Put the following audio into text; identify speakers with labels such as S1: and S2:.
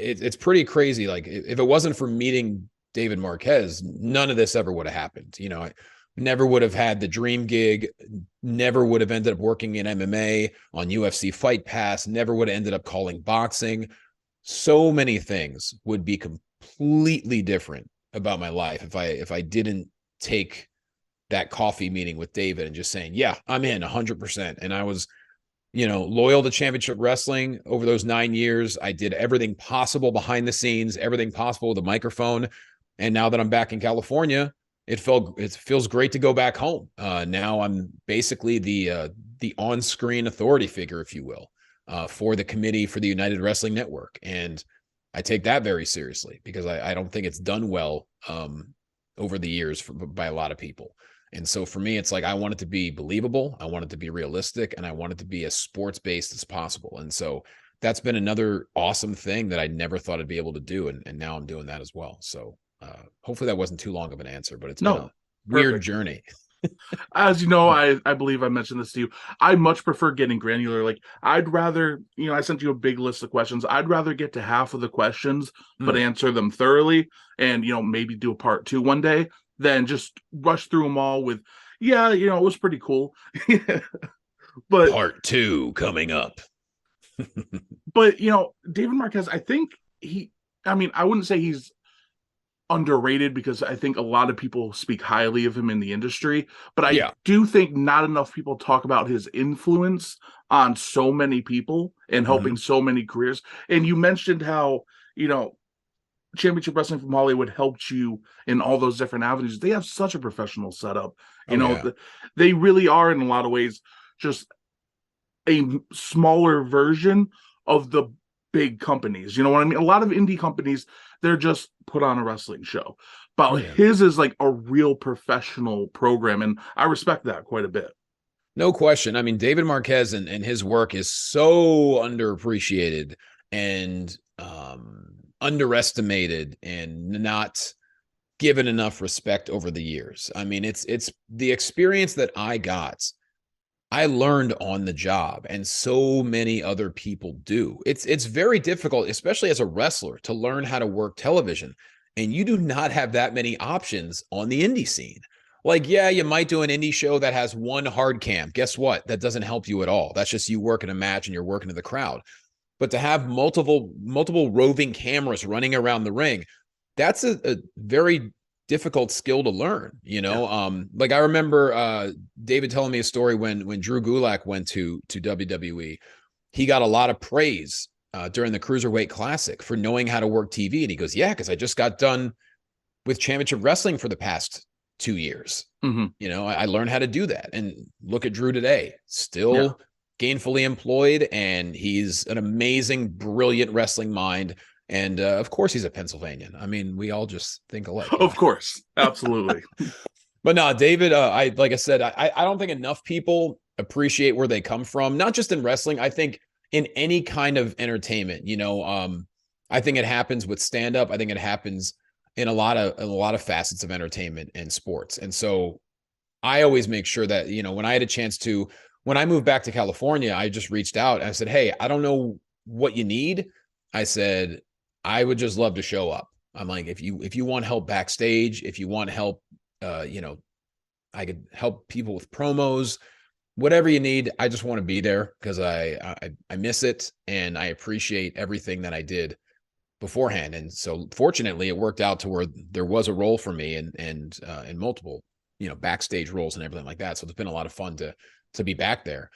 S1: it's pretty crazy. Like if it wasn't for meeting David Marquez, none of this ever would have happened. I never would have had the dream gig, never would have ended up working in MMA on UFC Fight Pass, never would have ended up calling boxing. So many things would be completely different about my life if I didn't take that coffee meeting with David and just saying, yeah, I'm in 100%. And I was, loyal to Championship Wrestling over those 9 years. I did everything possible behind the scenes, everything possible with a microphone. And now that I'm back in California, it feels great to go back home. Now I'm basically the on-screen authority figure, if you will, for the committee for the United Wrestling Network. And I take that very seriously because I don't think it's done well over the years by a lot of people. And so for me, it's like, I want it to be believable. I want it to be realistic, and I want it to be as sports-based as possible. And so that's been another awesome thing that I never thought I'd be able to do. And now I'm doing that as well. So hopefully that wasn't too long of an answer, but it's been a weird journey.
S2: As you know, I believe I mentioned this to you. I much prefer getting granular. Like, I'd rather, I sent you a big list of questions. I'd rather get to half of the questions, but answer them thoroughly and, maybe do a part 2 one day than just rush through them all with, it was pretty cool. But
S1: part 2 coming up.
S2: But, David Marquez, I think I wouldn't say he's underrated because I think a lot of people speak highly of him in the industry, but I do think not enough people talk about his influence on so many people and helping so many careers. And you mentioned how, Championship Wrestling from Hollywood helped you in all those different avenues. They have such a professional setup. They really are in a lot of ways just a smaller version of the big companies. You know what I mean? A lot of indie companies, they're just put on a wrestling show. But his is like a real professional program, and I respect that quite a bit.
S1: No question. I mean, David Marquez and his work is so underappreciated and underestimated and not given enough respect over the years. I mean, it's the experience that I got. I learned on the job, and so many other people do. It's very difficult, especially as a wrestler, to learn how to work television. And you do not have that many options on the indie scene. Like, you might do an indie show that has one hard cam. Guess what? That doesn't help you at all. That's just you working a match and you're working to the crowd. But to have multiple roving cameras running around the ring, that's a very difficult skill to learn, Like, I remember David telling me a story when Drew Gulak went to WWE. He got a lot of praise during the Cruiserweight Classic for knowing how to work TV. And he goes, because I just got done with Championship Wrestling for the past 2 years. I learned how to do that. And look at Drew today, still gainfully employed, and he's an amazing, brilliant wrestling mind. And of course, he's a Pennsylvanian. I mean, we all just think alike.
S2: Of course. Absolutely.
S1: But no, David, like I said, I don't think enough people appreciate where they come from, not just in wrestling. I think in any kind of entertainment, I think it happens with stand-up. I think it happens in a lot of facets of entertainment and sports. And so I always make sure that, when I had a chance to, when I moved back to California, I just reached out and I said, hey, I don't know what you need. I said, I would just love to show up. I'm like, if you want help backstage, if you want help, I could help people with promos, whatever you need. I just want to be there because I miss it, and I appreciate everything that I did beforehand. And so fortunately it worked out to where there was a role for me and multiple, backstage roles and everything like that. So it's been a lot of fun to be back there.